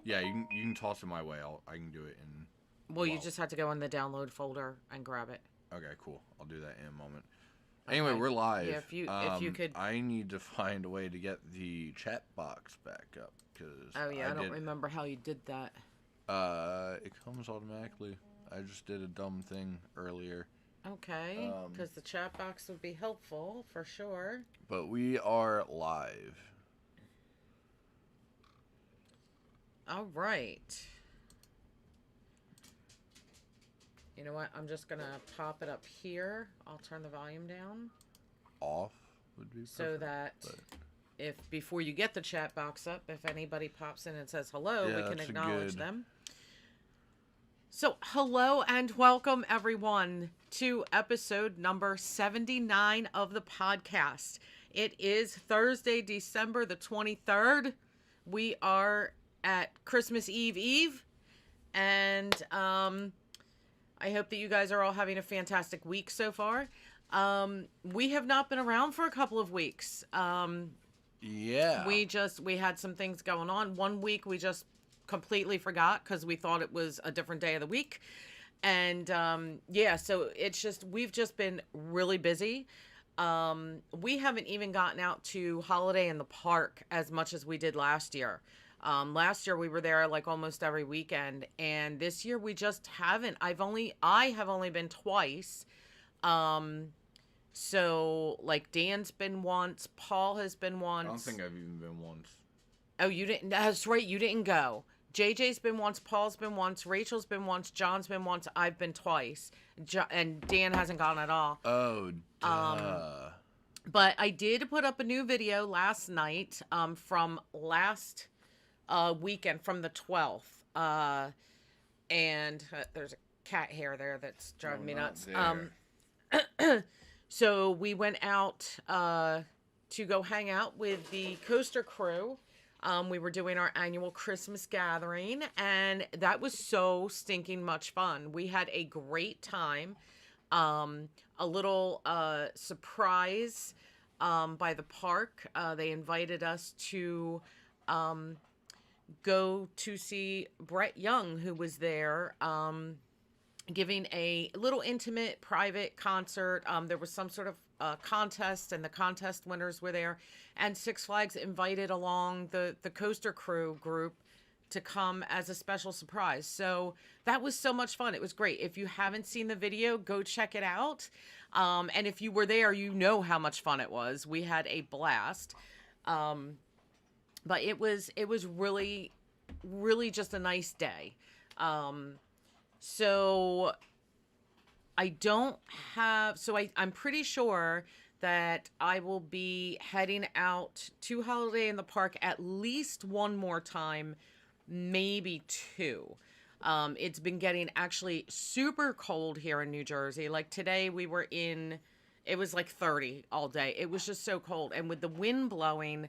Yeah, you can toss it my way. I can do it in. Well, you Well, just have to go in the download folder and grab it. okay, cool. I'll do that in a moment. Anyway, Okay. we're Yeah, live. if you could. I need to find a way to get the chat box back up because Oh yeah, I I don't did. remember how you did that. It comes automatically. I just did a dumb thing earlier. Okay, Um, because the chat box would be helpful for sure. but we are live. All right. You know what? I'm just gonna pop it up here. I'll turn the volume down Off would be so perfect. that But if before you get the chat box up, if anybody pops in and says hello, yeah, we can that's a acknowledge good. them. So, hello and welcome everyone to episode number 79 of the podcast. It is Thursday, December the 23rd. We are at Christmas Eve, and I hope that you guys are all having a fantastic week so far. We have not been around for a couple of weeks. Yeah. We had some things going on. One week we just completely forgot because we thought it was a different day of the week. And yeah, so we've just been really busy. We haven't even gotten out to Holiday in the Park as much as we did last year. Last year we were there like almost every weekend, and this year we just haven't. I have only been twice. Um, so like Dan's been once, Paul has been I don't once. think I've even been once. Oh, you didn't. That's right, you didn't go. JJ's been once, Paul's been once, Rachel's been once, John's been once, I've been twice, and Dan hasn't gone at all. Oh, Um, duh. but I did put up a new video last night from last weekend, from the 12th. And there's a cat hair there that's driving me not nuts. there. So we went out to go hang out with the coaster crew. We were doing our annual Christmas gathering, and that was so stinking much fun. We had a great time. A little surprise by the park. They invited us to go to see Brett Young, who was there. Giving a little intimate private concert. There was some sort of contest, and the contest winners were there. And Six Flags invited along the coaster crew group to come as a special surprise. So that was so much fun. It was great. If you haven't seen the video, go check it out. And if you were there, you know how much fun it was. We had a blast. But it was really, really just a nice day. So I don't have, so I'm pretty sure that I will be heading out to Holiday in the Park at least one more time, maybe two. It's been getting actually super cold here in New Jersey. Like today it was like 30 all day. It was just so cold. And with the wind blowing,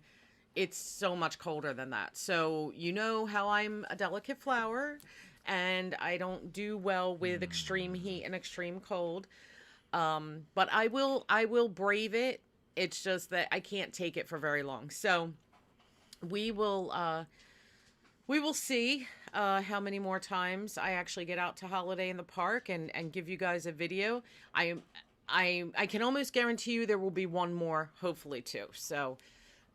it's so much colder than that. So you know how I'm a delicate flower, and I don't do well with extreme heat and extreme cold. But I will brave it. It's just that I can't take it for very long. So we will see how many more times I actually get out to Holiday in the Park and give you guys a video. I can almost guarantee you there will be one more, hopefully too. So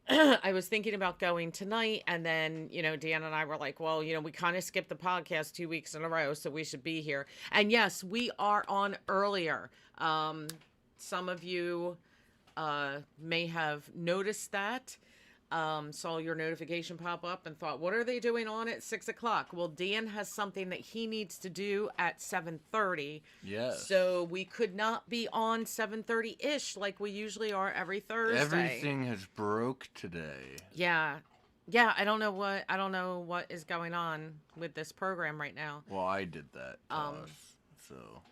I was thinking about going tonight, and then, Dan and I were like, well, we kind of skipped the podcast 2 weeks in a row, so we should be here. And yes, we are on earlier. Some of you may have noticed that. Saw your notification pop up and thought, what are they doing on at 6 o'clock? Well, Dan has something that he needs to do at 7:30. Yes. So we could not be on 7:30-ish like we usually are every Thursday. Everything has broke today. Yeah. I don't know what is going on with this program right now. Well, I did that to us,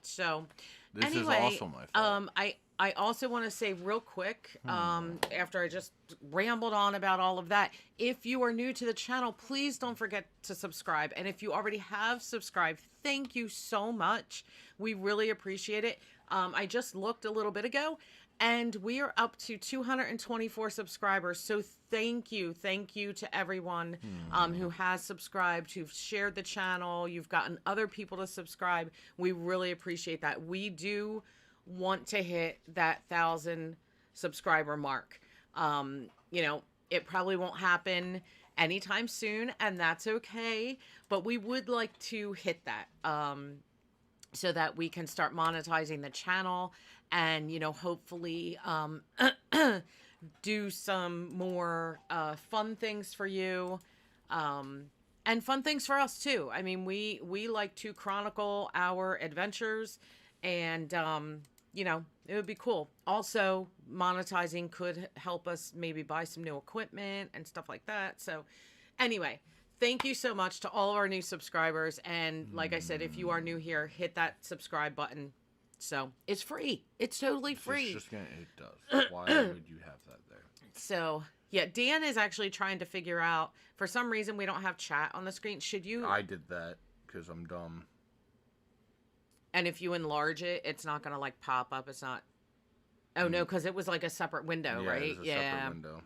So this anyway, is also my fault. I also want to say real quick, after I just rambled on about all of that, if you are new to the channel, please don't forget to subscribe. And if you already have subscribed, thank you so much. We really appreciate it. I just looked a little bit ago, And we are up to 224 subscribers. So thank you. Thank you to everyone who has subscribed, who've shared the channel. You've gotten other people to subscribe. We really appreciate that. We do want to hit that 1,000 subscriber mark. You know, it probably won't happen anytime soon, and that's okay. But we would like to hit that. So that we can start monetizing the channel and, you know, hopefully do some more fun things for you and fun things for us too. I mean, we like to chronicle our adventures and, you know, it would be cool. Also, monetizing could help us maybe buy some new equipment and stuff like that. So anyway, thank you so much to all of our new subscribers. And like I said, if you are new here, hit that subscribe button. So it's free. It's totally free. It does. Why would you have that there? So yeah, Dan is actually trying to figure out, for some reason we don't have chat on the screen. Should you? I did that because I'm dumb. And if you enlarge it, it's not going to like pop up. It's not. Oh no, because it was like a separate window, yeah, right? It was a separate window.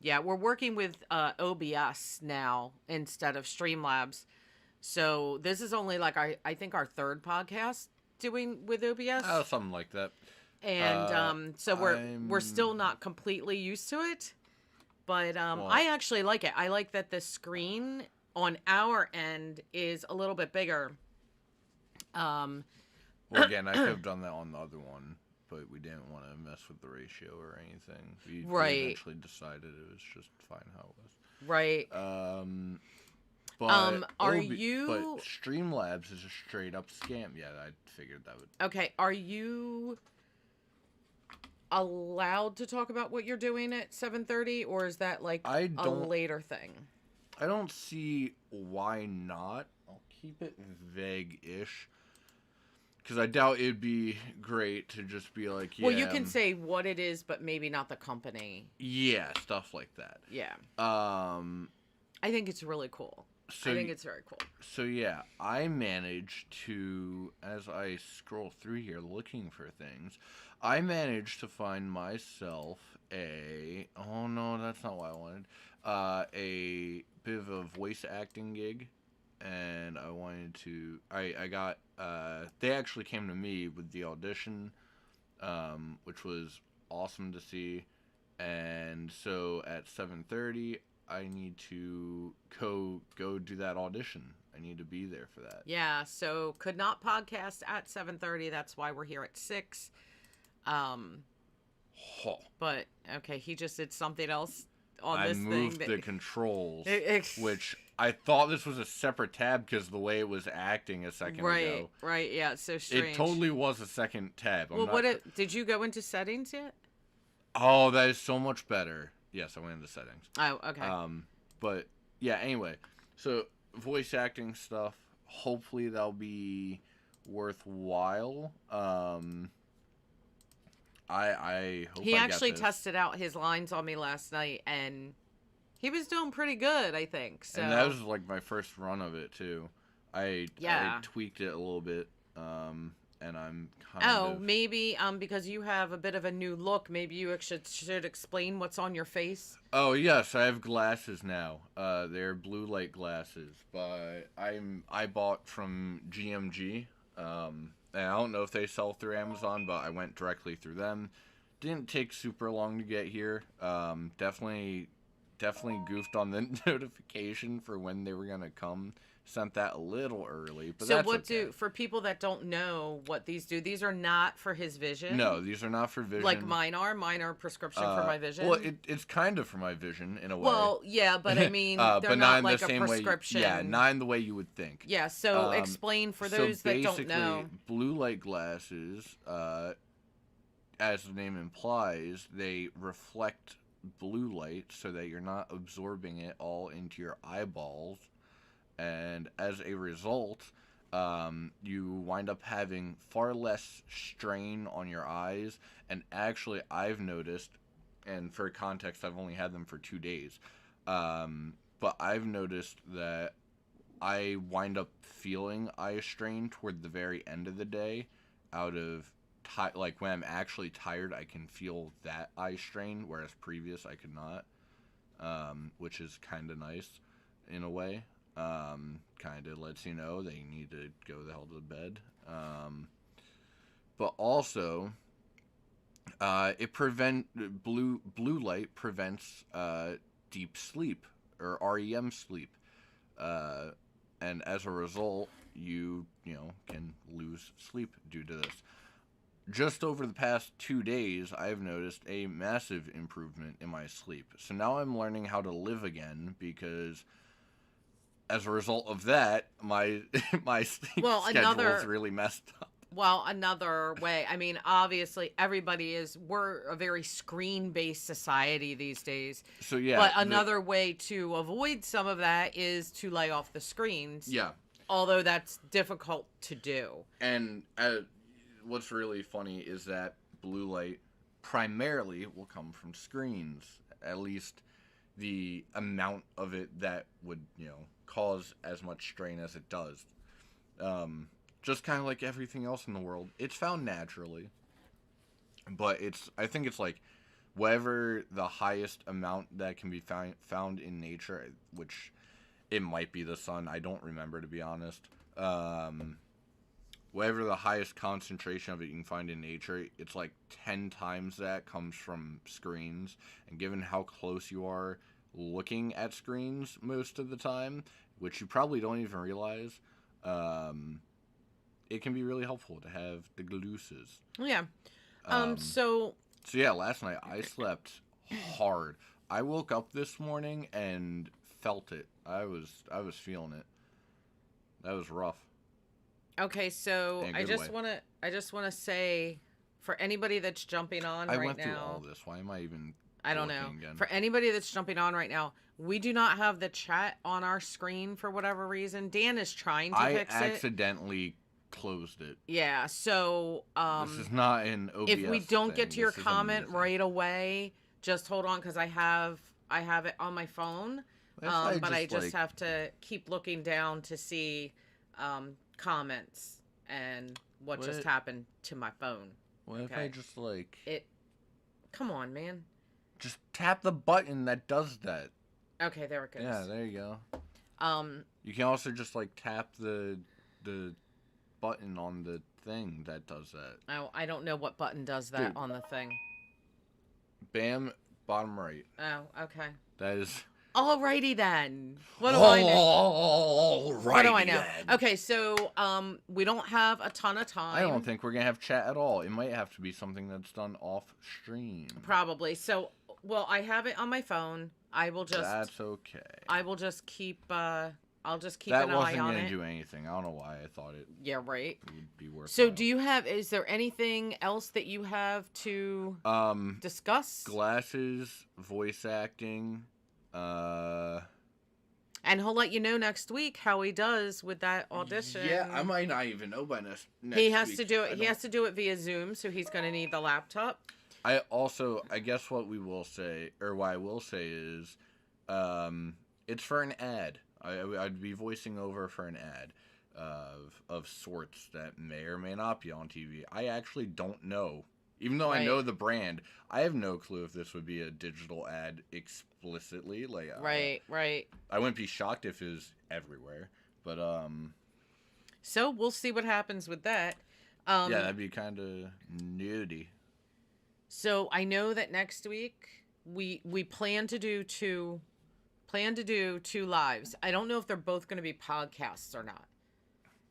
Yeah, we're working with OBS now instead of Streamlabs. So this is only like I think our third podcast doing with OBS. Oh, something like that. And so we're still not completely used to it. But Well, I actually like it. I like that the screen on our end is a little bit bigger. Well, again, I could have done that on the other one, but we didn't want to mess with the ratio or anything. We eventually decided it was just fine how it was. Right. But are But you... Streamlabs is a straight up scam. Yeah, I figured that would... Okay, are you allowed to talk about what you're doing at 7:30, or is that like a later thing? I don't see why not. I'll keep it vague-ish. Because I doubt it'd be great to just be like, yeah... Well, you can say what it is, but maybe not the company. Yeah, stuff like that. Yeah. I think it's really cool. So, I think it's very cool. So, yeah, I managed to, as I scroll through here looking for things, I managed to find myself oh no, that's not what I wanted, a bit of a voice acting gig. And I wanted to, I got, they actually came to me with the audition, which was awesome to see. And so at 7:30, I need to go do that audition. I need to be there for that. Yeah, so could not podcast at 7:30. That's why we're here at 6. But, okay, he just did something else on this thing. I moved the controls, which... I thought this was a separate tab because the way it was acting a second ago. Right, yeah, so strange. It totally was a second tab. Did you go into settings yet? Oh, that is so much better. Yes, I went into settings. Oh, okay. But, yeah, anyway. So, voice acting stuff, hopefully that'll be worthwhile. I hope he I actually got this. tested out his lines on me last night, and... he was doing pretty good, I think. So. And that was like my first run of it too. I tweaked it a little bit, and I'm kind of... maybe because you have a bit of a new look, maybe you should explain what's on your face. Oh yes, I have glasses now. They're blue light glasses, but I bought from GMG. And I don't know if they sell through Amazon, but I went directly through them. Didn't take super long to get here. Definitely goofed on the notification for when they were gonna come. Sent that a little early, but so that's what okay. for people that don't know what these do? These are not for his vision. No, these are not for vision. Like mine are. Mine are prescription for my vision. Well, it's kind of for my vision in a way. Well, yeah, but I mean, they're but not in like the a same prescription. Way, yeah, not in the way you would think. Yeah. So explain for those that don't know. Blue light glasses, as the name implies, they reflect blue light so that you're not absorbing it all into your eyeballs, and as a result you wind up having far less strain on your eyes. And actually, I've noticed, and for context, I've only had them for 2 days, but I've noticed that I wind up feeling eye strain toward the very end of the day out of like when I'm actually tired, I can feel that eye strain, whereas previous I could not, which is kind of nice in a way. Kind of lets you know that you need to go the hell to bed. But also, blue light prevents deep sleep or REM sleep, and as a result, you can lose sleep due to this. Just over the past 2 days, I've noticed a massive improvement in my sleep. So now I'm learning how to live again because, as a result of that, my my sleep schedule is really messed up. Well, another way, I mean, obviously, we're a very screen-based society these days. So, yeah. But another way to avoid some of that is to lay off the screens. Yeah. Although that's difficult to do. And what's really funny is that blue light primarily will come from screens. At least the amount of it that would, cause as much strain as it does. Just kind of like everything else in the world, it's found naturally. But I think it's like whatever the highest amount that can be found in nature, which it might be the sun. I don't remember, to be honest. Whatever the highest concentration of it you can find in nature, it's like 10 times that comes from screens. And given how close you are looking at screens most of the time, which you probably don't even realize, it can be really helpful to have the gluces. Yeah. So yeah, last night I slept hard. I woke up this morning and felt it. I was feeling it. That was rough. Okay, so I just want to say, for anybody that's jumping on right now, I went through all this. Why am I even? I don't know. Again? For anybody that's jumping on right now, we do not have the chat on our screen for whatever reason. Dan is trying to fix it. I accidentally closed it. Yeah, so this is not an OBS if we don't thing. get to your comment right away, just hold on because I have it on my phone. But I just have to keep looking down to see comments and what just happened to my phone. What if I just come on, man. Just tap the button that does that. Okay, there it goes. Yeah, there you go. You can also just tap the button on the thing that does that. Oh, I don't know what button does that on the thing. Bam, bottom right. Oh, okay. That is. Alrighty then. What do I know? Alrighty what do I know? then. Okay, so we don't have a ton of time. I don't think we're gonna have chat at all. It might have to be something that's done off stream. Probably. So, well, I have it on my phone. I will just. That's okay. I will just keep. I'll just keep that an eye wasn't on gonna it. do anything. I don't know why I thought it. Yeah, right. Would be worth. So, is there anything else that you have to discuss? Glasses, voice acting. And he'll let you know next week how he does with that audition. Yeah, I might not even know by next he has week. to do it. He has to do it via Zoom, so he's going to need the laptop. I guess what we will say, or what I will say is, it's for an ad. I'd be voicing over for an ad of sorts that may or may not be on TV. I actually don't know. Even though I know the brand, I have no clue if this would be a digital ad explicitly. Right. I wouldn't be shocked if it was everywhere, but So we'll see what happens with that. Yeah, that'd be kind of nudie. So I know that next week we plan to do two lives. I don't know if they're both going to be podcasts or not.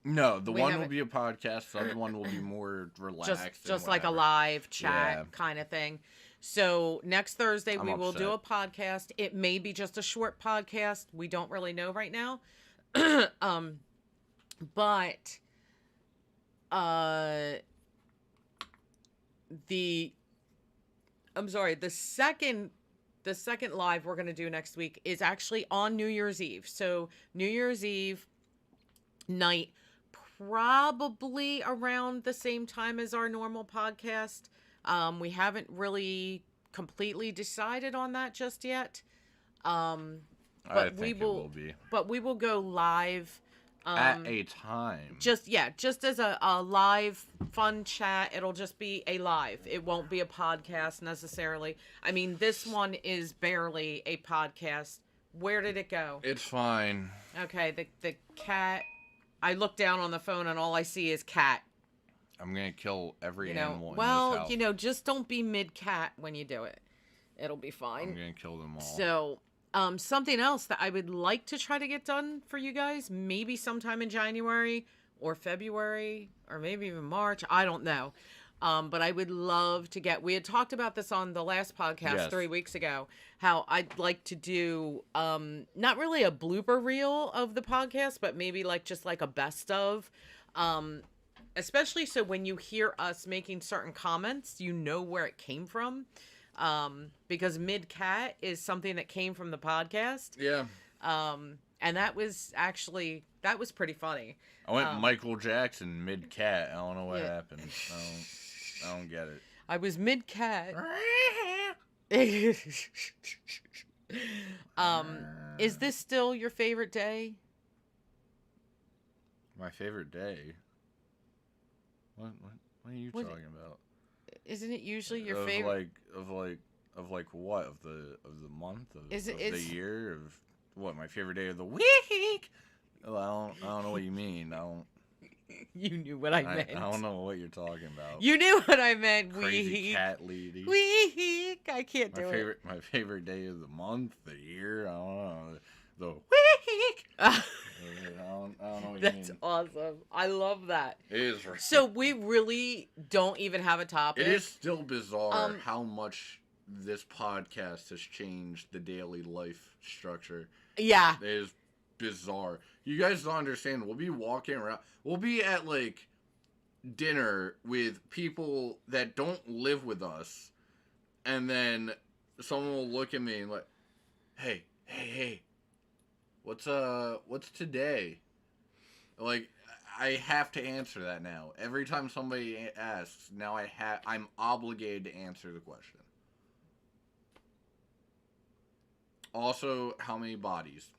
No, the one will be a podcast. The other one will be more relaxed. Just like a live chat kind of thing. So next Thursday we will do a podcast. It may be just a short podcast. We don't really know right now. But the second live we're going to do next week is actually on New Year's Eve. So New Year's Eve night, probably around the same time as our normal podcast. We haven't really completely decided on that just yet. I think it will be. But we will go live At a time. Just as a live fun chat. It'll just be a live. It won't be a podcast necessarily. I mean, this one is barely a podcast. Where did it go? It's fine. Okay, the cat. I look down on the phone and all I see is cat. I'm gonna kill every You know, animal in well, this house. you know, just don't be mid-cat when you do it. It'll be fine. I'm gonna kill them all. So, something else that I would like to try to get done for you guys, maybe sometime in January or February or maybe even March. I don't know. But I would love to get, we had talked about this on the last podcast Yes. 3 weeks ago, how I'd like to do, not really a blooper reel of the podcast, but maybe like just like a best of, especially so when you hear us making certain comments, you know where it came from. Because mid-cat is something that came from the podcast. Yeah. And that was pretty funny. I went Michael Jackson mid-cat. I don't know what Yeah. happened. I don't get it. I was mid-cat. Is this still your favorite day? My favorite day? What are you What- talking about? Isn't it usually your of favorite? Of what? Of the month? Of Is it- of the it's- year? Of what? My favorite day of the week? Well, I don't know what you mean. You knew what I meant. I don't know what you're talking about. You knew what I meant. Crazy Week. cat lady. Week. I can't do My favorite day of the month, the year. I don't know. The week. it. I don't know what you That's mean. awesome. I love that. It is. So we really don't even have a topic. It is still bizarre Um, how much this podcast has changed the daily life structure. Yeah. It is bizarre. You guys don't understand. We'll be walking around. We'll be at like dinner with people that don't live with us, and then someone will look at me and like, hey, what's today? Like, I have to answer that now. Every time somebody asks, now I'm obligated to answer the question. Also, how many bodies?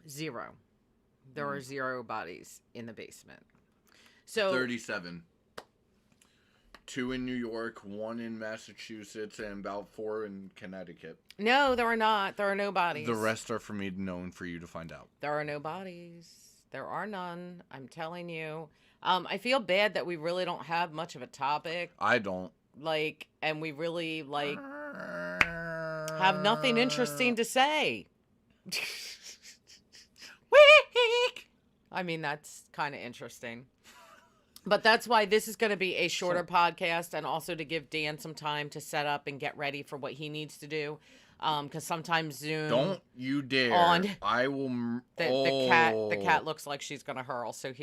0. There are 0 bodies in the basement. So 37. 2 in New York, 1 in Massachusetts, and about 4 in Connecticut. no, there are not. There are no bodies. The rest are for me to know and for you to find out. There are no bodies. There are none. I'm telling you. I feel bad that we really don't have much of a topic. I don't. Like, and we really like have nothing interesting to say. Week. I mean, that's kind of interesting. But that's why this is going to be a shorter podcast, and also to give Dan some time to set up and get ready for what he needs to do. Because sometimes Zoom. Don't you dare. On I will. The cat looks like she's going to hurl. So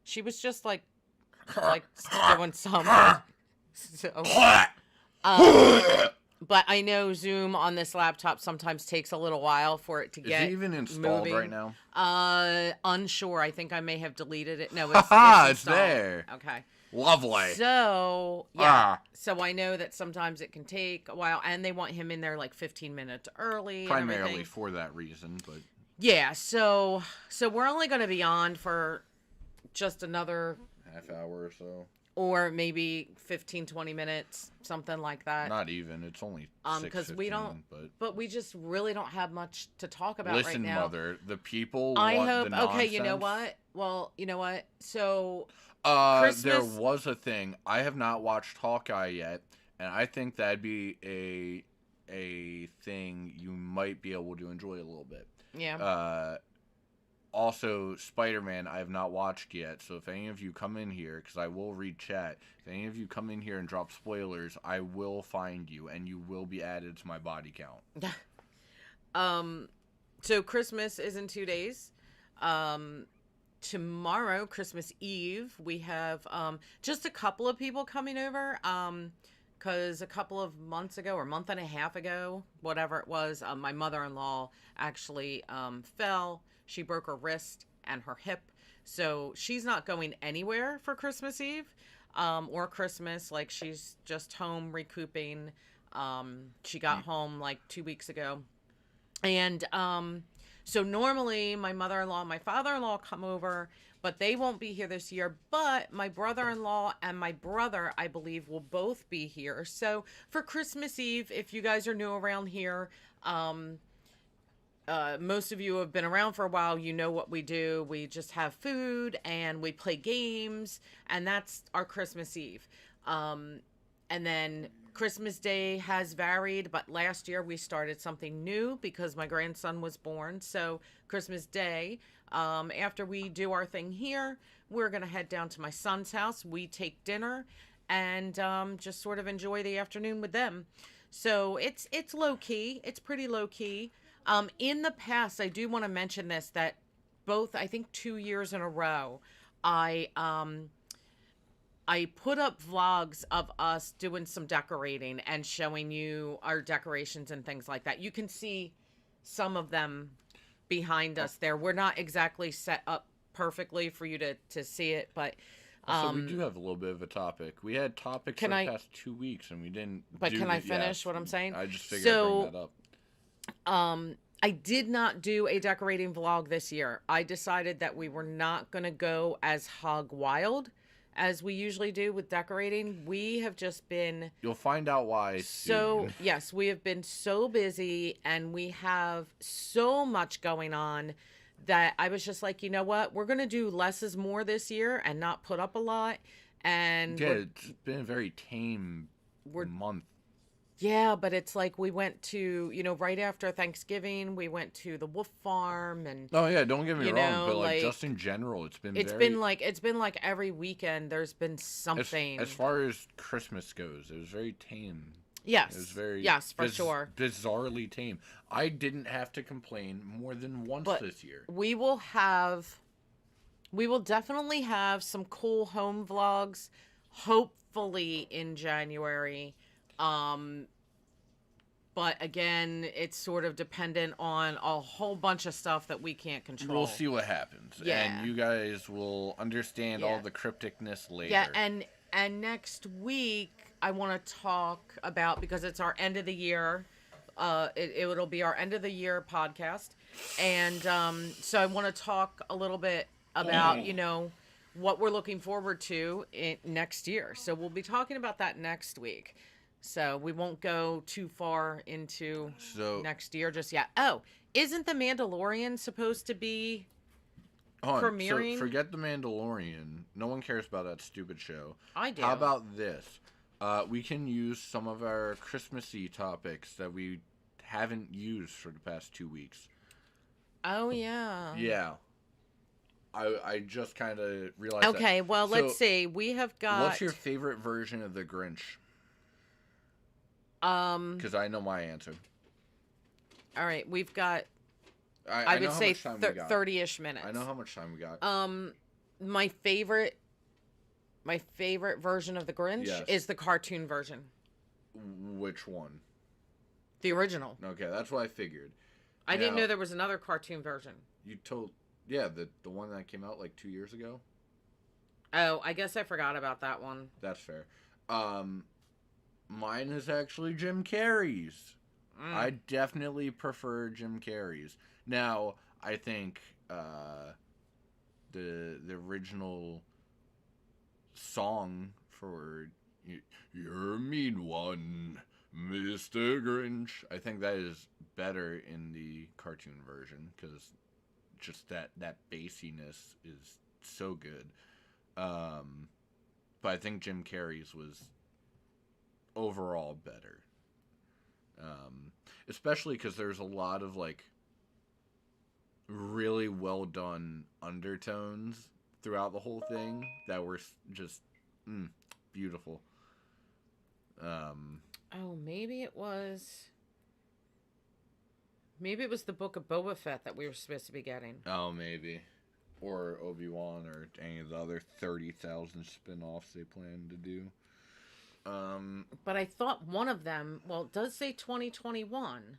she was just like doing something. So, but I know Zoom on this laptop sometimes takes a little while for it to Is get it even installed moving. right now? Unsure. I think I may have deleted it. No, It's installed. there. Okay. Lovely. So, yeah. Ah. So I know that sometimes it can take a while, and they want him in there like 15 minutes early. and Primarily everything. for that reason, but Yeah. So we're only going to be on for just another, half hour or so. or maybe 15, 20 minutes, something like that. Not even. It's only 'cause we 6:15, don't- But But we just really don't have much to talk about listen, right now. mother, the people. I want hope. the Okay, you know nonsense. what? Well, you know what? So There Christmas- was a thing. I have not watched Hawkeye yet, and I think that'd be a thing you might be able to enjoy a little bit. yeah. Also, Spider-Man, I have not watched yet, so if any of you come in here, because I will read chat, if any of you come in here and drop spoilers, I will find you, and you will be added to my body count. So Christmas is in 2 days. Tomorrow, Christmas Eve, we have just a couple of people coming over. Because a couple of months ago, or a month and a half ago, whatever it was, my mother-in-law actually fell. She broke her wrist and her hip. So she's not going anywhere for Christmas Eve or Christmas. Like, she's just home recouping. She got home like 2 weeks ago. And So normally my mother-in-law and my father-in-law come over, but they won't be here this year. But my brother-in-law and my brother, I believe, will both be here. So for Christmas Eve, if you guys are new around here, most of you have been around for a while, you know what we do. We just have food and we play games, and that's our Christmas Eve. And then Christmas Day has varied, but last year we started something new because my grandson was born. So Christmas Day, after we do our thing here, we're going to head down to my son's house. We take dinner and just sort of enjoy the afternoon with them. So it's low key. It's pretty low key. In the past, I do want to mention this, that both, I think 2 years in a row, I put up vlogs of us doing some decorating and showing you our decorations and things like that. You can see some of them behind us there. We're not exactly set up perfectly for you to see it, but so we do have a little bit of a topic. We had topics for the past 2 weeks, and we didn't. But can I finish what I'm saying? I just figured I'd bring that up. I did not do a decorating vlog this year. I decided that we were not going to go as hog wild as we usually do with decorating. We have just been... You'll find out why soon. Yes, we have been so busy and we have so much going on that I was just like, you know what? We're going to do less is more this year and not put up a lot. And yeah, it's been a very tame month. Yeah, but it's like we went to, right after Thanksgiving, we went to the wolf farm and... Oh, yeah, don't get me wrong, but like just in general, it's been been like every weekend there's been something. As far as Christmas goes, it was very tame. Yes. It was very... Yes, for sure. Bizarrely tame. I didn't have to complain more than once this year. We will definitely have some cool home vlogs, hopefully in January. But again, it's sort of dependent on a whole bunch of stuff that we can't control. We'll see what happens. Yeah. And you guys will understand all the crypticness later. Yeah, and next week I want to talk about, because it's our end of the year, it'll be our end of the year podcast. And so I want to talk a little bit about, what we're looking forward to next year. So we'll be talking about that next week. So we won't go too far into next year just yet. Oh, isn't The Mandalorian supposed to be premiering? So forget The Mandalorian. No one cares about that stupid show. I do. How about this? We can use some of our Christmassy topics that we haven't used for the past 2 weeks. Oh, yeah. Yeah. I just kind of realized Okay, well, let's see. We have got... What's your favorite version of the Grinch? Because I know my answer. All right, we've got... I would say 30-ish minutes. I know how much time we got. My favorite version of the Grinch is the cartoon version. Which one? The original. Okay, that's what I figured. I didn't know there was another cartoon version. You told... Yeah, the one that came out like 2 years ago. Oh, I guess I forgot about that one. That's fair. Mine is actually Jim Carrey's. I definitely prefer Jim Carrey's. Now, I think the original song for "You're a Mean One, Mr. Grinch," I think that is better in the cartoon version because just that bassiness is so good. But I think Jim Carrey's was overall better. Especially because there's a lot of like really well done undertones throughout the whole thing that were just beautiful. Maybe it was the Book of Boba Fett that we were supposed to be getting. Oh, maybe. Or Obi-Wan or any of the other 30,000 spin-offs they plan to do. But I thought one of them, well, it does say 2021.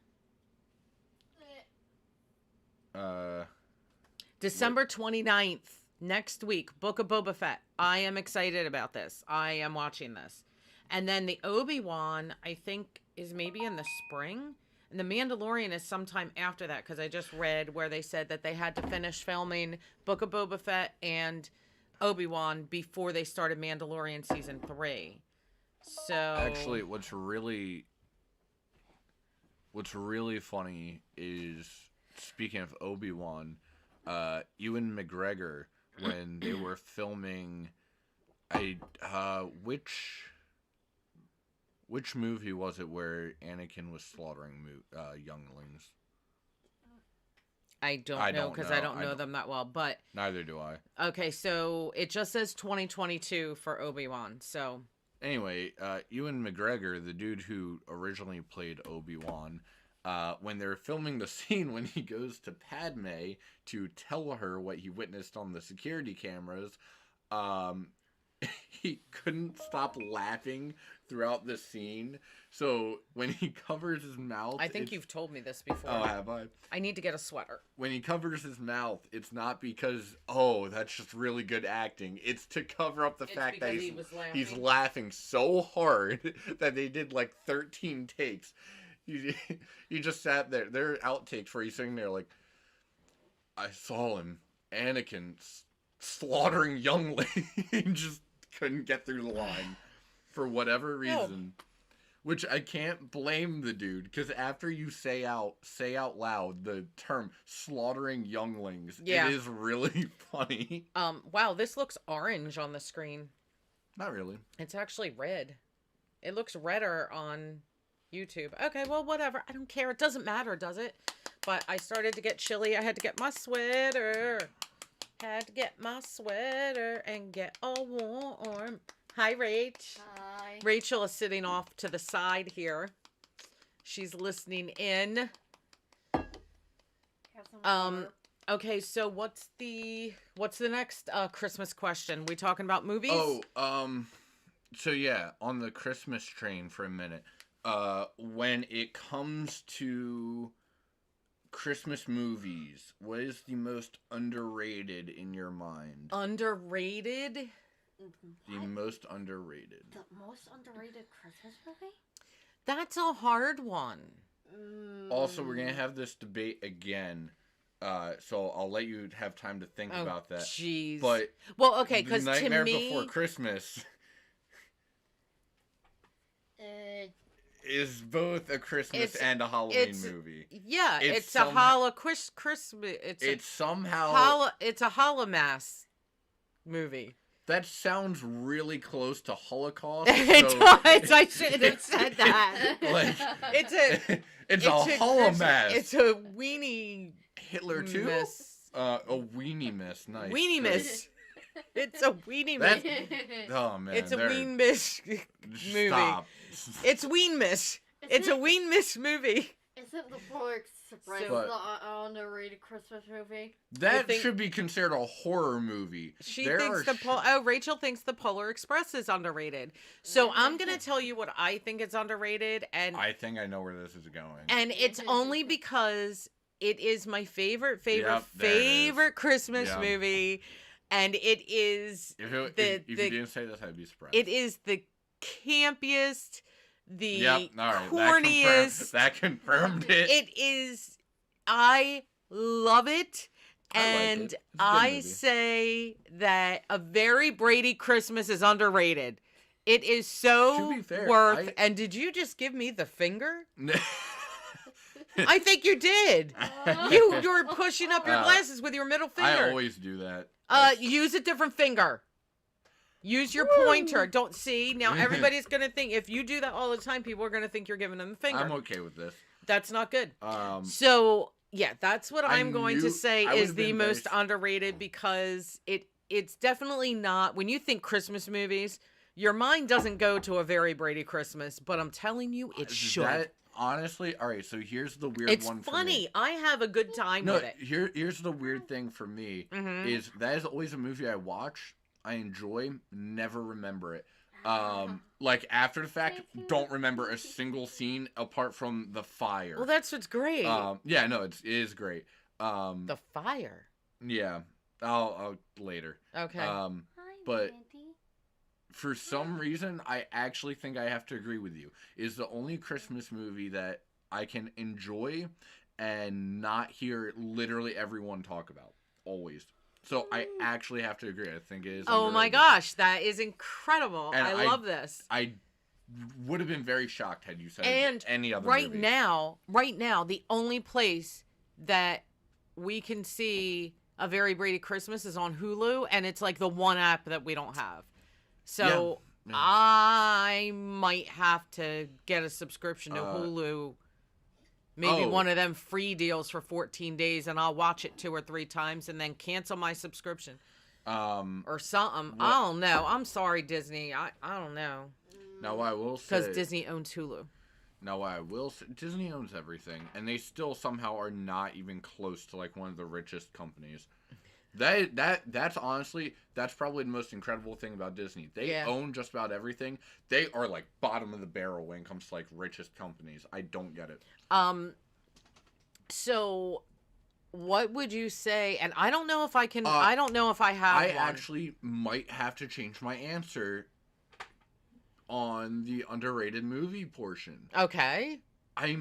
December 29th, next week, Book of Boba Fett. I am excited about this. I am watching this. And then the Obi-Wan, I think, is maybe in the spring. And The Mandalorian is sometime after that, because I just read where they said that they had to finish filming Book of Boba Fett and Obi-Wan before they started Mandalorian season 3. So Actually, what's really funny is, speaking of Obi-Wan, Ewan McGregor, when they were filming, which movie was it where Anakin was slaughtering younglings? I don't know, because I don't know them that well, but Neither do I. okay, so it just says 2022 for Obi-Wan. So anyway, Ewan McGregor, the dude who originally played Obi-Wan, when they're filming the scene when he goes to Padme to tell her what he witnessed on the security cameras, he couldn't stop laughing throughout the scene. So when he covers his mouth... I think you've told me this before. Oh, have I? I need to get a sweater. When he covers his mouth, it's not because, oh, that's just really good acting. It's to cover up the fact that he's laughing so hard that they did like 13 takes. He just sat there. There are outtakes where he's sitting there like, I saw him, Anakin, slaughtering younglings. He just couldn't get through the line for whatever reason. Oh. Which I can't blame the dude, because after you say out loud the term slaughtering younglings, it is really funny. Wow, this looks orange on the screen. Not really. It's actually red. It looks redder on YouTube. Okay, well, whatever. I don't care. It doesn't matter, does it? But I started to get chilly. I had to get my sweater. Had to get my sweater and get all warm. Hi, Rach. Hi. Rachel is sitting off to the side here. She's listening in. Have some water. Okay, so what's the next Christmas question? We talking about movies? So yeah, on the Christmas train for a minute. When it comes to Christmas movies, what is the most underrated in your mind? Underrated? The most underrated. The most underrated Christmas movie? That's a hard one. Also, we're going to have this debate again. So I'll let you have time to think about that. Jeez. But well, okay, because to Nightmare me, Before Christmas is both a Christmas and a Halloween movie. Yeah, it's a Christmas. It's somehow it's a Holomass movie. That sounds really close to Holocaust. It does. I should have said that. Like it's a Holomass. It's a weenie. Hitler too. A weenie miss. Nice. Weenie miss. It's a weenie miss. Oh man. It's a ween miss movie. Stop. It's ween miss. It's a ween miss movie. Isn't the Polar Express the underrated Christmas movie? That should be considered a horror movie. Rachel thinks the Polar Express is underrated. So I'm gonna tell you what I think is underrated, and I think I know where this is going. And it's only because it is my favorite Christmas movie, and it is if you didn't say this, I'd be surprised. It is the campiest, the right. corniest. That confirmed it. It is. I love it. And I say that A Very Brady Christmas is underrated. It is so worth. And did you just give me the finger? I think you did. You were pushing up your glasses with your middle finger. I always do that. Use a different finger. Use your pointer. Don't see. Now everybody's going to think, if you do that all the time, people are going to think you're giving them the finger. I'm okay with this. That's not good. So, yeah, that's what I'm going to say is the most underrated, because it's definitely not. When you think Christmas movies, your mind doesn't go to A Very Brady Christmas, but I'm telling you, it should. Honestly, all right, so here's the weird one for me. It's funny. I have a good time with it. Here's the weird thing for me is that is always a movie I watch, I enjoy, never remember it. Like after the fact, don't remember a single scene apart from the fire. Well, that's what's great. Yeah, no, it is great. The fire. Yeah, I'll later. Okay. But for some reason, I actually think I have to agree with you. Is the only Christmas movie that I can enjoy and not hear literally everyone talk about. Always. So I actually have to agree. I think it is. Oh my underrated. gosh, that is incredible. And I love this. I would have been very shocked had you said And any other right movie. now, the only place that we can see A Very Brady Christmas is on Hulu, and it's like the one app that we don't have. So Yeah. I might have to get a subscription to Hulu. Maybe one of them free deals for 14 days, and I'll watch it 2 or 3 times and then cancel my subscription. Or something. I don't know. I'm sorry, Disney. I don't know. Now I will say, because Disney owns Hulu. Now I will say, Disney owns everything, and they still somehow are not even close to like one of the richest companies. That's honestly, that's probably the most incredible thing about Disney. They own just about everything. They are like bottom of the barrel when it comes to like richest companies. I don't get it. So what would you say? And I don't know if I can. I don't know if I have. I one. actually might have to change my answer on the underrated movie portion. Okay. I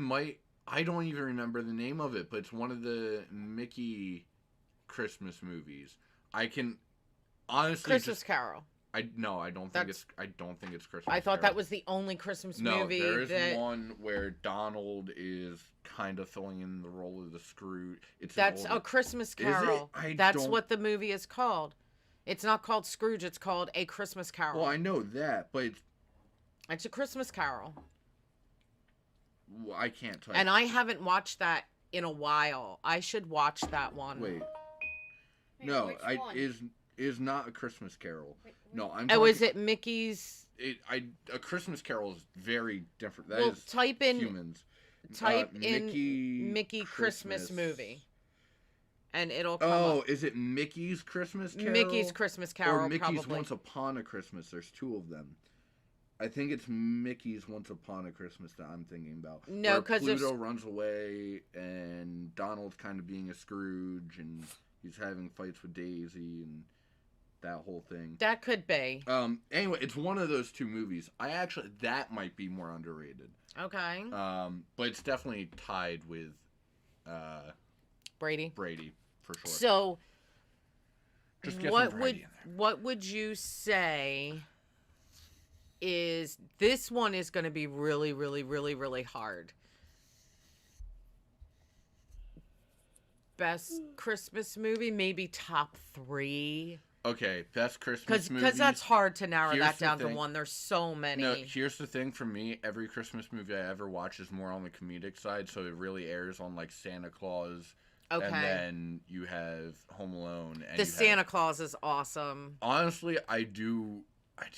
don't even remember the name of it, but it's one of the Mickey Christmas movies. I can honestly Christmas Carol. I don't think it's Christmas. I thought Carol. that was the only Christmas movie. No, there is one where Donald is kind of filling in the role of the Scrooge. That's a Christmas Carol. That's don't... what the movie is called. It's not called Scrooge. It's called A Christmas Carol. Well, I know that, but it's a Christmas Carol. Well, I can't tell. And I haven't watched that in a while. I should watch that one. Wait. No, is not a Christmas Carol. No, I'm. Oh, is it Mickey's? A Christmas Carol is very different. That is type in humans. Type in Mickey Christmas movie, and it'll come up. Is it Mickey's Christmas Carol? Mickey's Christmas Carol, or Mickey's probably. Once Upon a Christmas. There's 2 of them. I think it's Mickey's Once Upon a Christmas that I'm thinking about. No, because Pluto runs away and Donald's kind of being a Scrooge and he's having fights with Daisy and that whole thing. That could be. Anyway, it's one of those 2 movies. That might be more underrated. Okay. But it's definitely tied with Brady for sure. So just get what would you say is this one is going to be really, really, really, really hard. Best Christmas movie, maybe top 3. Okay, best Christmas movie. Because that's hard to narrow that down to one. There's so many. No, here's the thing for me. Every Christmas movie I ever watch is more on the comedic side, so it really airs on like Santa Claus. Okay. And then you have Home Alone. And the Santa Claus is awesome. Honestly, I do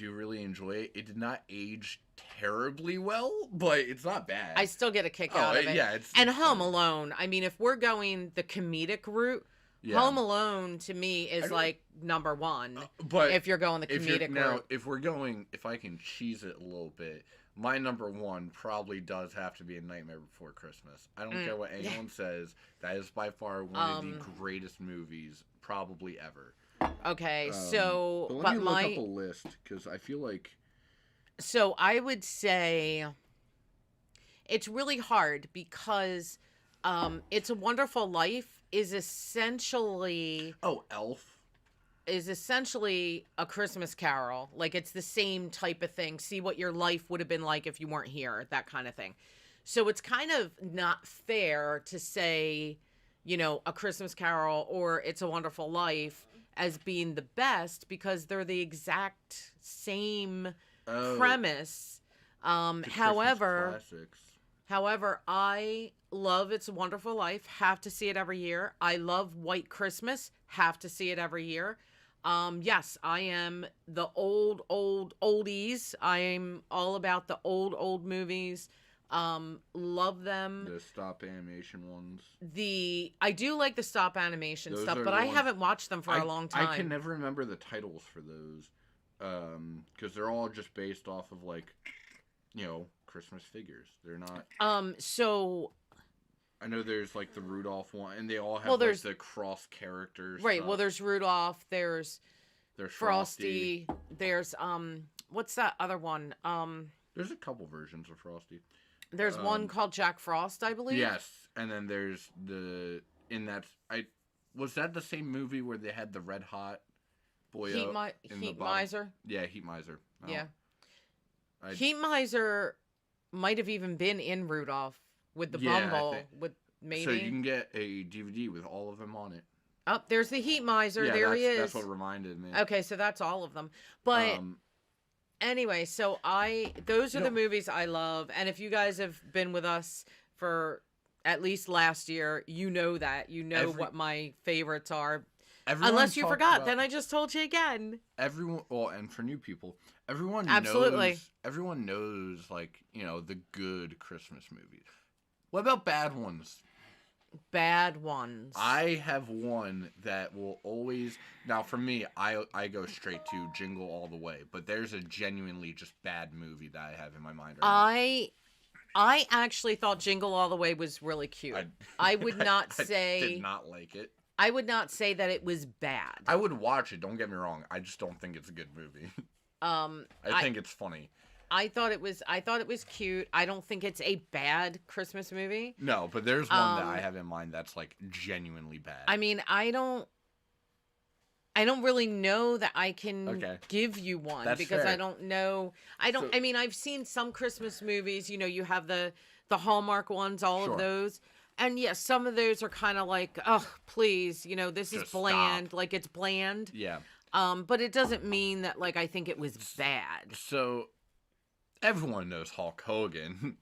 really enjoy it. It did not age terribly well, but it's not bad. I still get a kick out of it. Yeah, and Home Alone. I mean, if we're going the comedic route, Home Alone to me is like number 1. But if you're going the comedic route, if I can cheese it a little bit, my number 1 probably does have to be A Nightmare Before Christmas. I don't care what anyone says. That is by far one of the greatest movies probably ever. Okay, but let me look up a list because I feel like. So I would say it's really hard because It's a Wonderful Life is essentially Elf is essentially a Christmas Carol. Like, it's the same type of thing. See what your life would have been like if you weren't here, that kind of thing. So it's kind of not fair to say, you know, A Christmas Carol or It's a Wonderful Life as being the best because they're the exact same premise. However, I love It's a Wonderful Life. Have to see it every year. I love White Christmas. Have to see it every year. Yes, I am the oldies. I am all about the old movies. Love them. The stop animation ones. I do like the stop animation stuff, but I haven't watched them for a long time. I can never remember the titles for those. Because they're all just based off of, like, you know, Christmas figures. They're not. So I know there's like the Rudolph one, and they all have like the cross characters. Right. Stuff. Well, there's Rudolph. There's Frosty. There's what's that other one? There's a couple versions of Frosty. There's one called Jack Frost, I believe. Yes, and then there's was that the same movie where they had the red hot boy Heat Miser. Yeah, Heat Miser. Oh, Yeah. Heat Miser might have even been in Rudolph with the Bumble. With maybe. So you can get a DVD with all of them on it. Oh, there's the Heat Miser. Yeah, there he is. That's what reminded me. Okay, so that's all of them. But anyway, so those are the movies I love. And if you guys have been with us for at least last year, you know that. You know what my favorites are. Unless you forgot, then I just told you again. Everyone, well, and for new people, everyone knows, like, you know, the good Christmas movies. What about bad ones? Bad ones. I have one that will always... Now, for me, I go straight to Jingle All the Way, but there's a genuinely just bad movie that I have in my mind right now. I actually thought Jingle All the Way was really cute. I would not say... I did not like it. I would not say that it was bad. I would watch it, don't get me wrong. I just don't think it's a good movie. I think it's funny. I thought it was cute. I don't think it's a bad Christmas movie. No, but there's one that I have in mind that's like genuinely bad. I mean, I don't really know that I can give you one because fair. I don't know. I mean, I've seen some Christmas movies, you know, you have the Hallmark ones, all of those. And yes, some of those are kind of like, oh, please, you know, this is bland. Stop. Like, it's bland. Yeah. But it doesn't mean that, like, I think it was bad. So, everyone knows Hulk Hogan.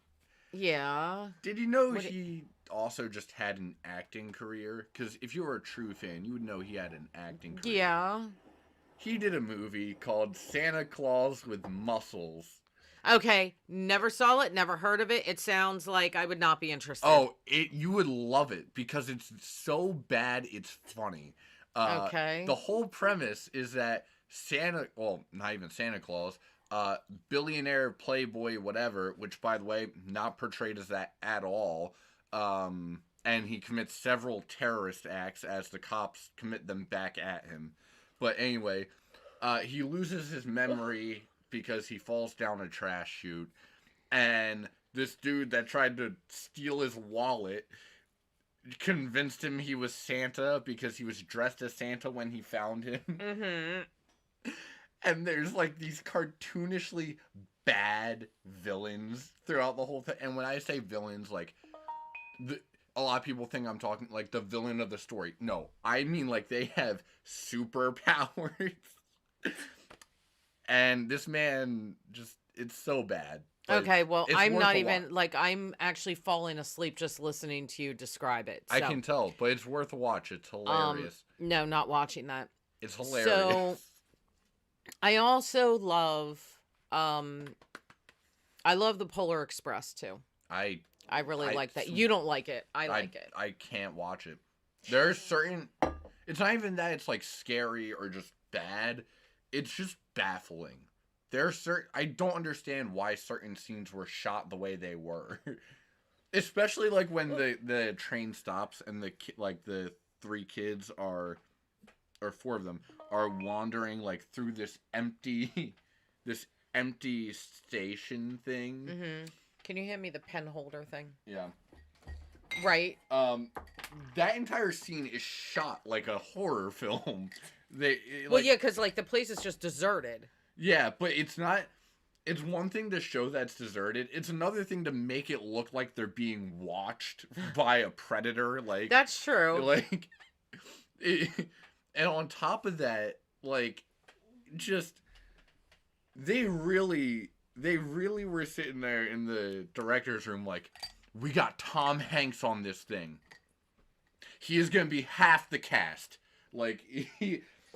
Yeah. Did you know he also just had an acting career? Because if you were a true fan, you would know he had an acting career. Yeah. He did a movie called Santa Claus with Muscles. Okay, never saw it, never heard of it. It sounds like I would not be interested. Oh, you would love it because it's so bad it's funny. Okay. The whole premise is that not even Santa Claus, billionaire, playboy, whatever, which by the way, not portrayed as that at all. And he commits several terrorist acts as the cops commit them back at him. But anyway, he loses his memory because he falls down a trash chute, and this dude that tried to steal his wallet convinced him he was Santa because he was dressed as Santa when he found him. Mm-hmm. And there's like these cartoonishly bad villains throughout the whole thing. And when I say villains, like a lot of people think I'm talking like the villain of the story. No, I mean like they have superpowers. And this man it's so bad. Okay, well, I'm not even, like, I'm actually falling asleep just listening to you describe it. So. I can tell, but it's worth a watch. It's hilarious. No, not watching that. It's hilarious. So, I also love, I love the Polar Express, too. I really like that. You don't like it. I like it. I can't watch it. There's certain, it's not even that it's, like, scary or just bad. It's just baffling. I don't understand why certain scenes were shot the way they were. Especially like when the train stops and the three kids or four of them are wandering like through this empty station thing. Mm-hmm. Can you hand me the pen holder thing? Yeah. Right. That entire scene is shot like a horror film. Yeah, because like the place is just deserted. Yeah, but it's not. It's one thing to show that's deserted. It's another thing to make it look like they're being watched by a predator. Like that's true. Like, and on top of that, like, just they really were sitting there in the director's room, like, we got Tom Hanks on this thing. He is gonna be half the cast. Like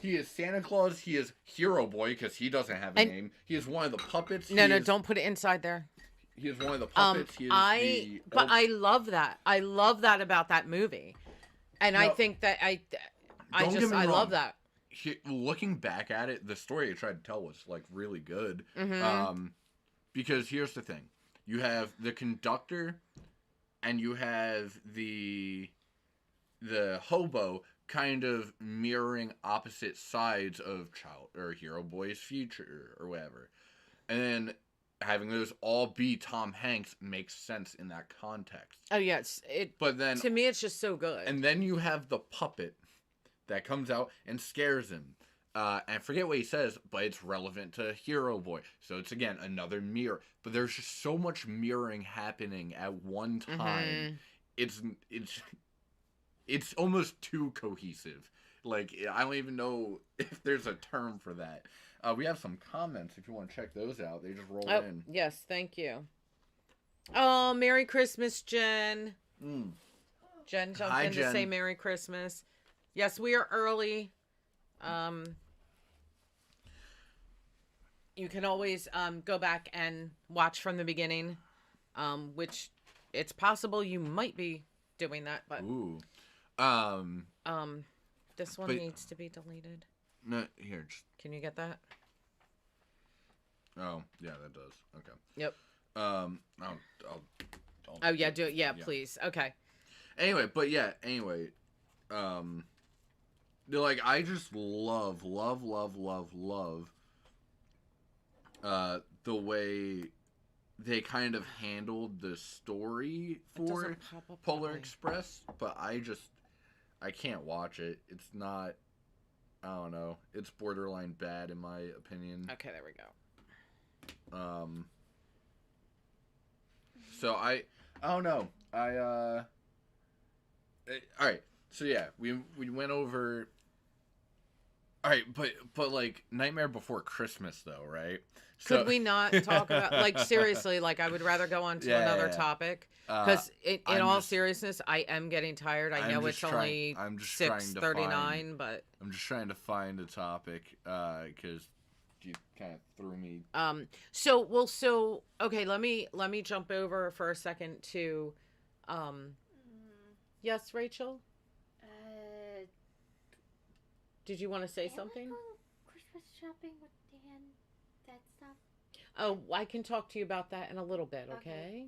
He is Santa Claus. He is Hero Boy because he doesn't have a name. He is one of the puppets. No, don't put it inside there. He is one of the puppets. I love that. I love that about that movie, and I think that I love that. Looking back at it, the story it tried to tell was like really good. Mm-hmm. Because here's the thing: you have the conductor, and you have the hobo. Kind of mirroring opposite sides of Hero Boy's future or whatever. And then having those all be Tom Hanks makes sense in that context. Oh yes, But then to me it's just so good. And then you have the puppet that comes out and scares him. And I forget what he says, but it's relevant to Hero Boy. So it's, again, another mirror. But there's just so much mirroring happening at one time. It's almost too cohesive. Like, I don't even know if there's a term for that. We have some comments if you want to check those out. They just roll in. Yes, thank you. Oh, Merry Christmas, Jen. Jen jumped in to say Merry Christmas. Yes, we are early. You can always go back and watch from the beginning, which it's possible you might be doing that, but this one needs to be deleted. No, here. Can you get that? Oh, yeah, that does. Okay. Yep. I'll oh yeah, do it. Yeah, please. Okay. Anyway, like, I just love the way they kind of handled the story for Polar Express, but I can't watch it. It's not, I don't know, it's borderline bad in my opinion. Okay, there we go. So I don't know. All right. So yeah, we went over. All right, but like Nightmare Before Christmas though, right? Could we not talk about, like, seriously? Like, I would rather go on to another topic because in all seriousness, I am getting tired. I know it's only 6:39, but I'm just trying to find a topic because you kind of threw me. Okay. Let me jump over for a second to, yes, Rachel. Did you want to say something? Christmas shopping with Dan, that stuff. Oh, I can talk to you about that in a little bit, okay?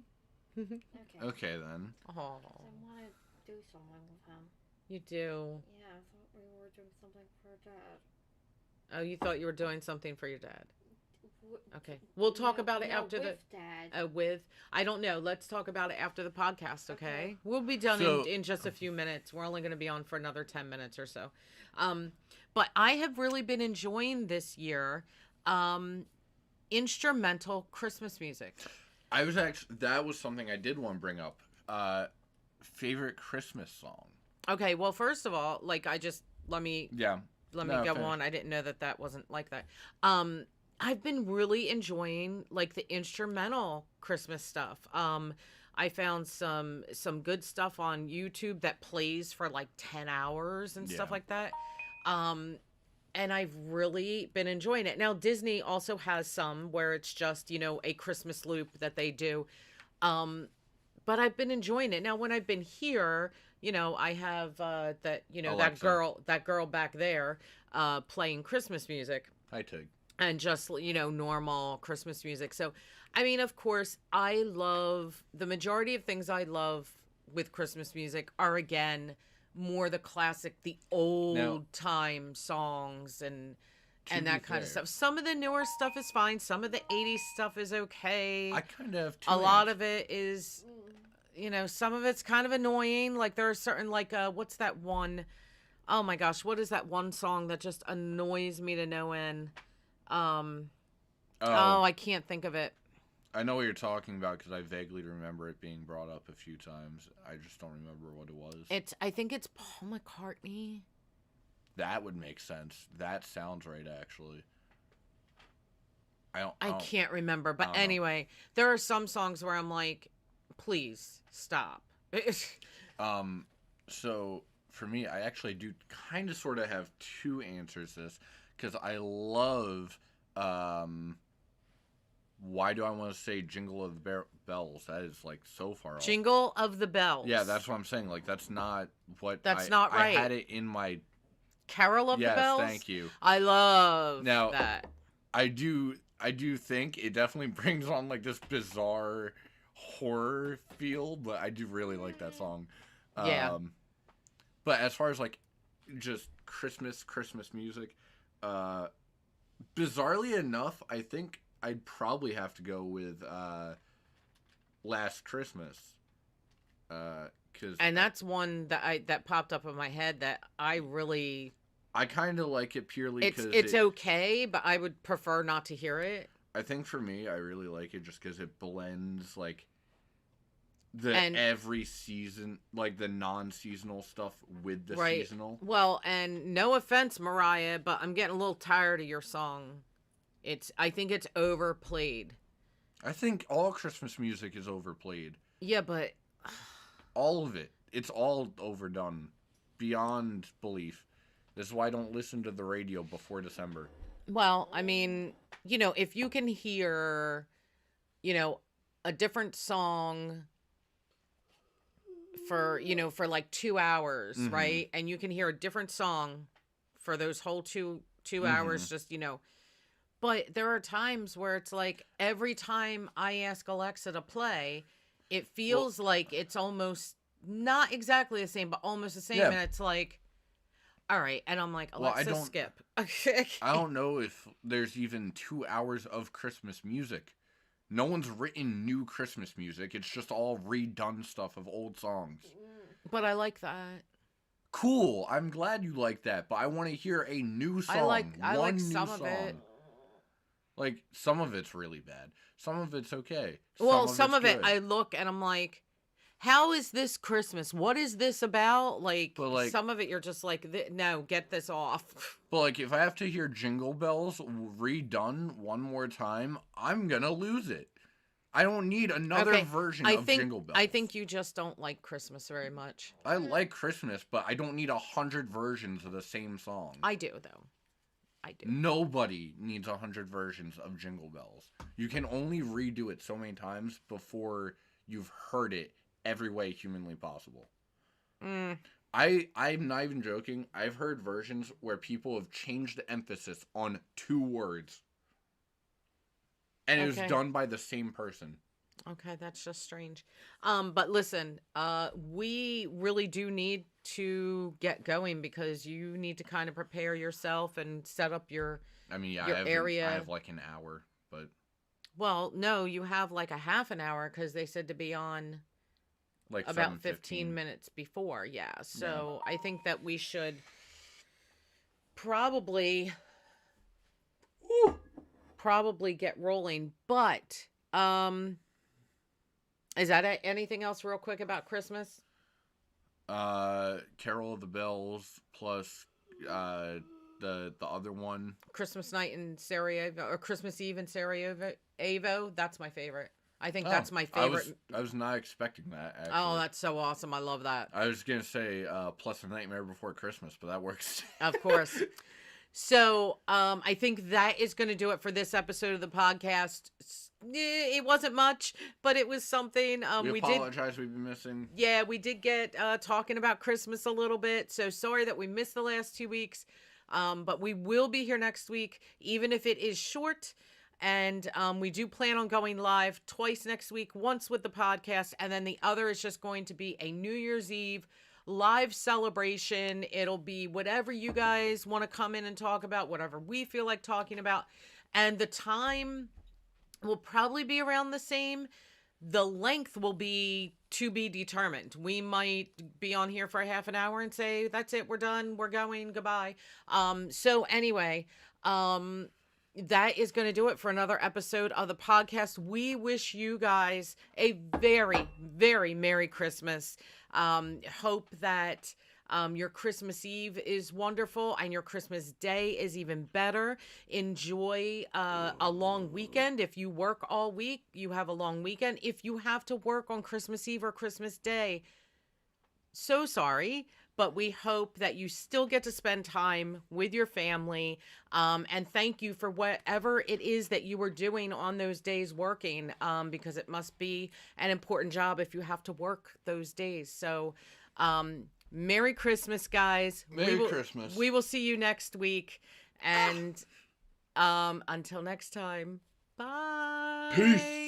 Okay, then. Oh. I want to do something with him. You do? Yeah, I thought we were doing something for Dad. Oh, you thought you were doing something for your dad? Okay. We'll talk about it after with Dad. I don't know. Let's talk about it after the podcast, okay? We'll be done in just a few minutes. We're only going to be on for another 10 minutes or so. But I have really been enjoying this year instrumental Christmas music. That was something I did want to bring up. Favorite Christmas song. Okay, well, first of all, like, let me go on. I didn't know that wasn't like that. I've been really enjoying, like, the instrumental Christmas stuff. I found some good stuff on YouTube that plays for like 10 hours and stuff like that. And I've really been enjoying it. Now, Disney also has some where it's just, a Christmas loop that they do. But I've been enjoying it. Now, when I've been here, I have that girl back there playing Christmas music. Hi, Tig. And just, normal Christmas music. So, I mean, of course, the majority of things I love with Christmas music are, again, more the classic, the old time songs and that kind of stuff. Some of the newer stuff is fine. Some of the 80s stuff is okay. I kind of have a lot of it is, some of it's kind of annoying. Like, there are certain, like, what's that one? Oh my gosh, what is that one song that just annoys me to no end? I can't think of it. I know what you're talking about because I vaguely remember it being brought up a few times. I just don't remember what it was. I think it's Paul McCartney. That would make sense. That sounds right, actually. I can't remember, but anyway, there are some songs where I'm like, please stop. So for me, I actually do kind of sort of have two answers to this because I love. Why do I want to say Jingle of the Bells? That is, like, so far off. Jingle of the Bells. Yeah, that's what I'm saying. Like, that's not what not right. I had it in my... Carol of the Bells? Yes, thank you. I love that. I do think it definitely brings on, like, this bizarre horror feel, but I do really like that song. Yeah. But as far as, like, just Christmas music, bizarrely enough, I think I'd probably have to go with Last Christmas. And that's one that popped up in my head that I kind of like it purely because it's okay, but I would prefer not to hear it. I think for me, I really like it just because it blends like every season, like the non-seasonal stuff with the seasonal. Well, and no offense, Mariah, but I'm getting a little tired of your song. I think it's overplayed. I think all Christmas music is overplayed. Yeah, but all of it. It's all overdone beyond belief. This is why I don't listen to the radio before December. Well, I mean, if you can hear, a different song for like 2 hours, right? And you can hear a different song for those whole two hours, just, But there are times where it's like every time I ask Alexa to play, it feels like it's almost not exactly the same, but almost the same. Yeah. And it's like, all right. And I'm like, Alexa, skip. I don't know if there's even 2 hours of Christmas music. No one's written new Christmas music. It's just all redone stuff of old songs. But I like that. Cool. I'm glad you like that. But I want to hear a new song. I like some of it. Like, some of it's really bad. Some of it's okay. Some of it, I look and I'm like, how is this Christmas? What is this about? Like, some of it, you're just like, no, get this off. But, like, if I have to hear Jingle Bells redone one more time, I'm gonna lose it. I don't need another version of Jingle Bells. I think you just don't like Christmas very much. I like Christmas, but I don't need 100 versions of the same song. I do, though. I do. Nobody needs 100 versions of Jingle Bells. You can only redo it so many times before you've heard it every way humanly possible. I'm not even joking. I've heard versions where people have changed the emphasis on 2 words. And it was done by the same person. Okay, that's just strange. But listen, we really do need to get going because you need to kind of prepare yourself and set up your area. I have like an hour, but... Well, no, you have like a half an hour because they said to be on like about 15 minutes before. Yeah, so I think that we should probably get rolling. But, is that anything else real quick about Christmas? Carol of the Bells plus the other one. Christmas Night in Sarajevo, or Christmas Eve in Sarajevo. That's my favorite. I think that's my favorite. I was not expecting that, actually. Oh, that's so awesome. I love that. I was going to say plus A Nightmare Before Christmas, but that works. Of course. So, I think that is going to do it for this episode of the podcast. It wasn't much, but it was something. We apologize we've been missing. Yeah, we did get talking about Christmas a little bit. So sorry that we missed the last 2 weeks. But we will be here next week, even if it is short. And we do plan on going live twice next week, once with the podcast, and then the other is just going to be a New Year's Eve live celebration. It'll be whatever you guys want to come in and talk about, whatever we feel like talking about. And the time will probably be around the same. The length will be to be determined. We might be on here for a half an hour and say, that's it, we're done, we're going, goodbye. So anyway, that is going to do it for another episode of the podcast. We wish you guys a very, very Merry Christmas. Hope that your Christmas Eve is wonderful and your Christmas Day is even better. Enjoy a long weekend. If you work all week, you have a long weekend. If you have to work on Christmas Eve or Christmas Day, so sorry. But we hope that you still get to spend time with your family. And thank you for whatever it is that you were doing on those days working, because it must be an important job if you have to work those days. So Merry Christmas, guys. Merry Christmas. We will see you next week. And until next time, bye. Peace.